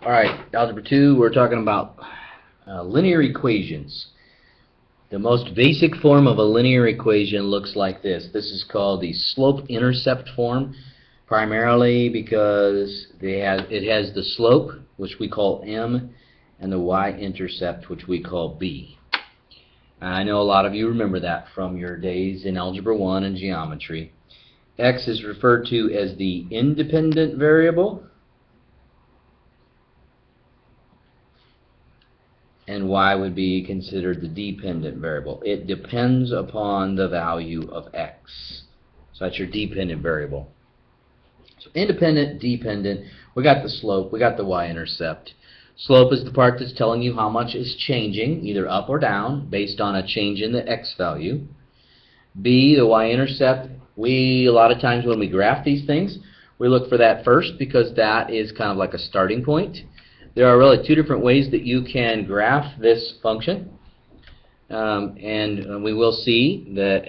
Alright, Algebra 2, we're talking about linear equations. The most basic form of a linear equation looks like this. This is called the Slope-Intercept Form, primarily because it has the slope, which we call M, and the Y-intercept, which we call B. I know a lot of you remember that from your days in Algebra 1 and geometry. X is referred to as the independent variable, and y would be considered the dependent variable. It depends upon the value of x. So that's your dependent variable. So independent, dependent, we got the slope, we got the y-intercept. Slope is the part that's telling you how much is changing, either up or down, based on a change in the x value. B, the y-intercept, a lot of times when we graph these things, we look for that first because that is kind of like a starting point. There are really two different ways that you can graph this function, and we will see that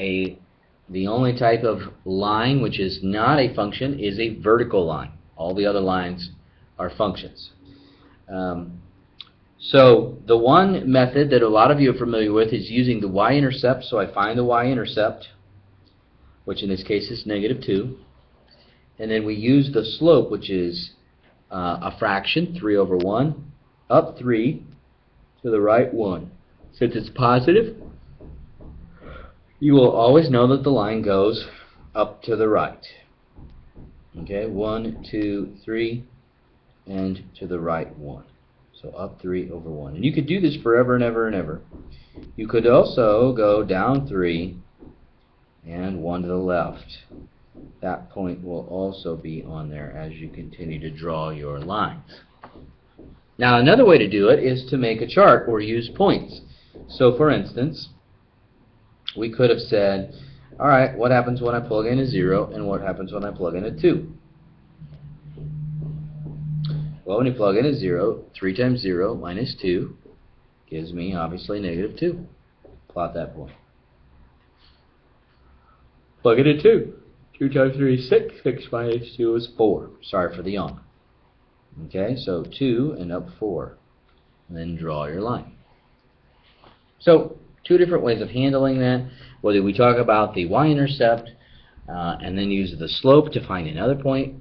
the only type of line which is not a function is a vertical line. All the other lines are functions. So the one method that a lot of you are familiar with is using the y-intercept. So I find the y-intercept, which in this case is -2, and then we use the slope, which is a fraction, 3 over 1, up 3, to the right 1. Since it's positive, you will always know that the line goes up to the right. Okay, 1, 2, 3, and to the right 1. So up 3 over 1. And you could do this forever and ever and ever. You could also go down 3 and 1 to the left. That point will also be on there as you continue to draw your lines. Now another way to do it is to make a chart or use points. So for instance, we could have said, alright, what happens when I plug in a 0 and what happens when I plug in a 2? Well, when you plug in a 0, 3 times 0 minus 2 gives me obviously -2. Plot that point. Plug in a 2. 2 times 3 is 6. 6 minus 2 is 4. Sorry for the yawn. Okay, so 2 and up 4. And then draw your line. So, two different ways of handling that. Whether we talk about the y-intercept and then use the slope to find another point,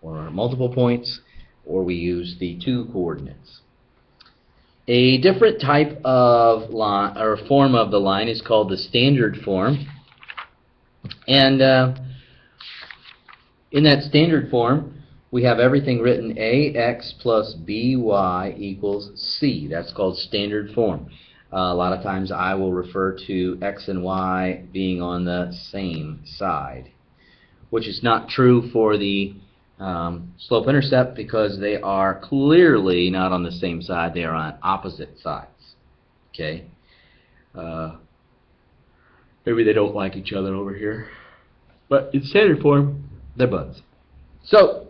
or multiple points, or we use the 2 coordinates. A different type of line, or form of the line, is called the standard form. And in that standard form, we have everything written ax plus by equals c. That's called standard form. A lot of times I will refer to x and y being on the same side, which is not true for the slope-intercept because they are clearly not on the same side. They are on opposite sides. Okay. Maybe they don't like each other over here, but in standard form, they're buds. So,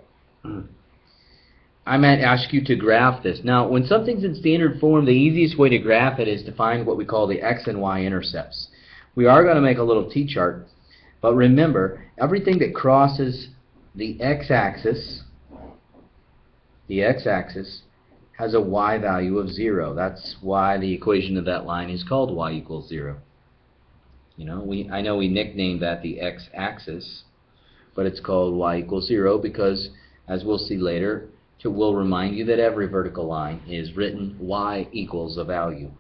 I might ask you to graph this. Now, when something's in standard form, the easiest way to graph it is to find what we call the x and y intercepts. We are going to make a little t-chart, but remember, everything that crosses the x-axis has a y value of 0. That's why the equation of that line is called y equals 0. You know, I know we nicknamed that the x-axis, but it's called y equals 0 because, as we'll see later, we'll remind you that every vertical line is written y equals a value.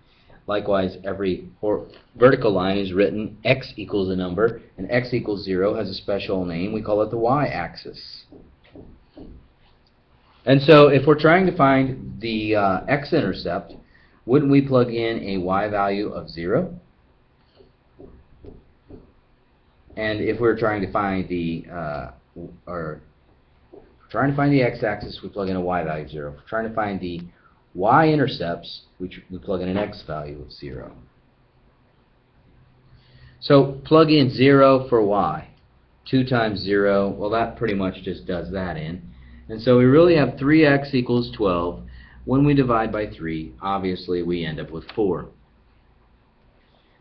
Likewise, every vertical line is written x equals a number, and x equals 0 has a special name. We call it the y-axis. And so if we're trying to find the x-intercept, wouldn't we plug in a y value of 0? And if we're trying to find the x-axis, we plug in a y value of 0. If we're trying to find the y-intercepts, we plug in an x value of 0. So plug in 0 for y. 2 times 0, well, that pretty much just does that in. And so we really have 3x equals 12. When we divide by 3, obviously we end up with 4.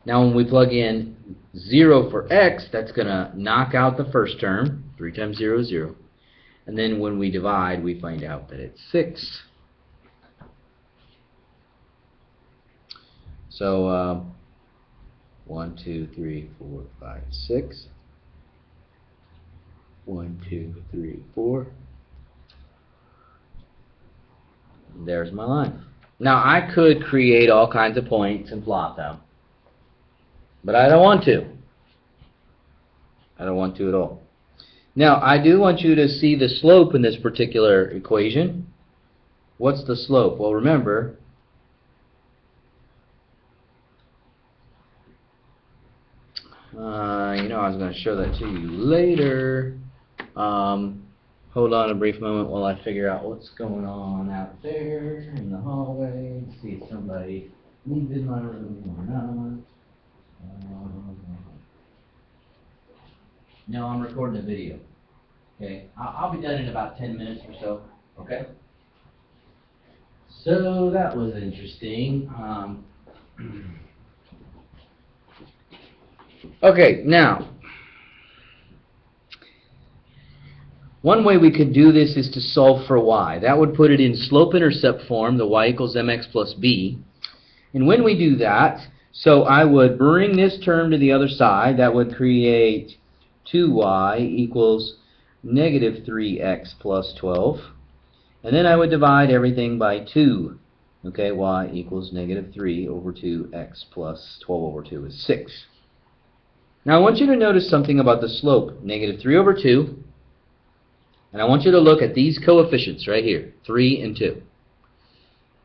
Now when we plug in 0 for x, that's going to knock out the first term. 3 times 0 is 0. And then when we divide, we find out that it's 6. So 1, 2, 3, 4, 5, 6. 1, 2, 3, 4. And there's my line. Now I could create all kinds of points and plot them, but I don't want to. I don't want to at all. Now I do want you to see the slope in this particular equation. What's the slope? Well, remember, I was going to show that to you later. Hold on a brief moment while I figure out what's going on out there in the hallway. See if somebody leaves my room or not. No, I'm recording a video. Okay, I'll be done in about 10 minutes or so. Okay. So that was interesting. Okay, now, one way we could do this is to solve for y. That would put it in slope-intercept form, the y equals mx plus b. And when we do that, so I would bring this term to the other side. That would create 2y equals negative 3x plus 12. And then I would divide everything by 2. Okay, y equals negative 3 over 2x plus 12 over 2 is 6. Now I want you to notice something about the slope, negative 3 over 2. And I want you to look at these coefficients right here, 3 and 2.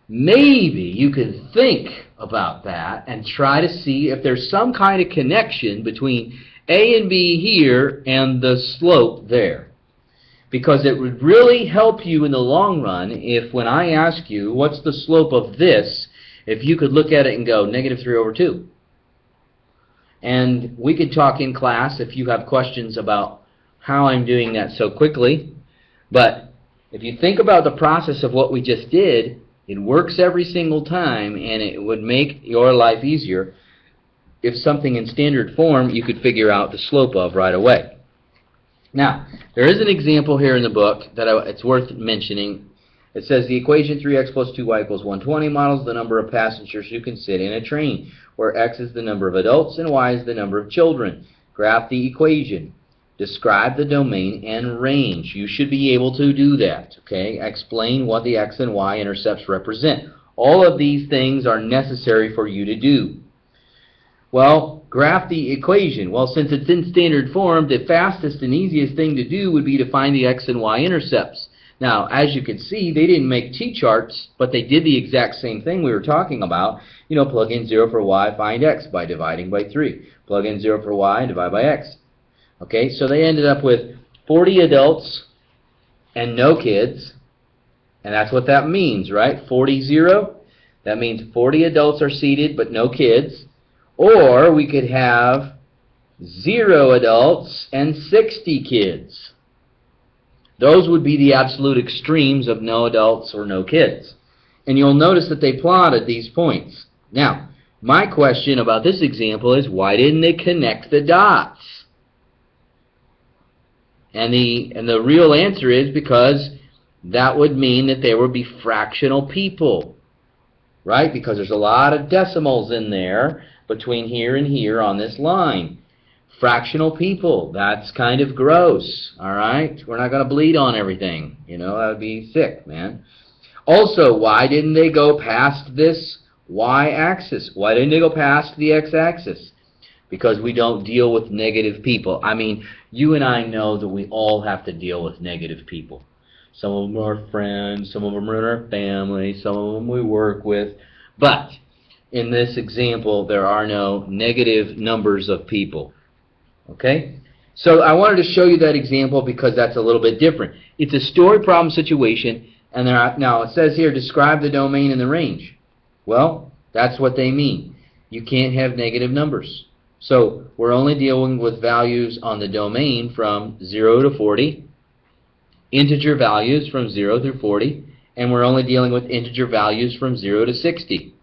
Maybe you can think about that and try to see if there's some kind of connection between A and B here and the slope there. Because it would really help you in the long run if when I ask you what's the slope of this, if you could look at it and go negative 3 over 2. And we could talk in class if you have questions about how I'm doing that so quickly. But if you think about the process of what we just did, it works every single time, and it would make your life easier if something in standard form you could figure out the slope of right away. Now, there is an example here in the book that it's worth mentioning. It says the equation 3x plus 2y equals 120 models the number of passengers who can sit in a train, where x is the number of adults and y is the number of children. Graph the equation. Describe the domain and range. You should be able to do that. Okay? Explain what the x and y intercepts represent. All of these things are necessary for you to do. Well, graph the equation. Well, since it's in standard form, the fastest and easiest thing to do would be to find the x and y intercepts. Now, as you can see, they didn't make t-charts, but they did the exact same thing we were talking about. You know, plug in 0 for y, find x by dividing by 3. Plug in 0 for y and divide by x. Okay, so they ended up with 40 adults and no kids. And that's what that means, right? 40, 0. That means 40 adults are seated but no kids. Or we could have 0 adults and 60 kids. Those would be the absolute extremes of no adults or no kids. And you'll notice that they plotted these points. Now, my question about this example is, why didn't they connect the dots? And the real answer is because that would mean that there would be fractional people. Right? Because there's a lot of decimals in there between here and here on this line. Fractional people, that's kind of gross, alright? We're not going to bleed on everything. You know, that would be sick, man. Also, why didn't they go past this y-axis? Why didn't they go past the x-axis? Because we don't deal with negative people. I mean, you and I know that we all have to deal with negative people. Some of them are friends, some of them are in our family, some of them we work with. But in this example, there are no negative numbers of people. Okay? So I wanted to show you that example because that's a little bit different. It's a story problem situation, and now it says here, describe the domain and the range. Well, that's what they mean. You can't have negative numbers. So we're only dealing with values on the domain from 0 to 40, integer values from 0 through 40, and we're only dealing with integer values from 0 to 60.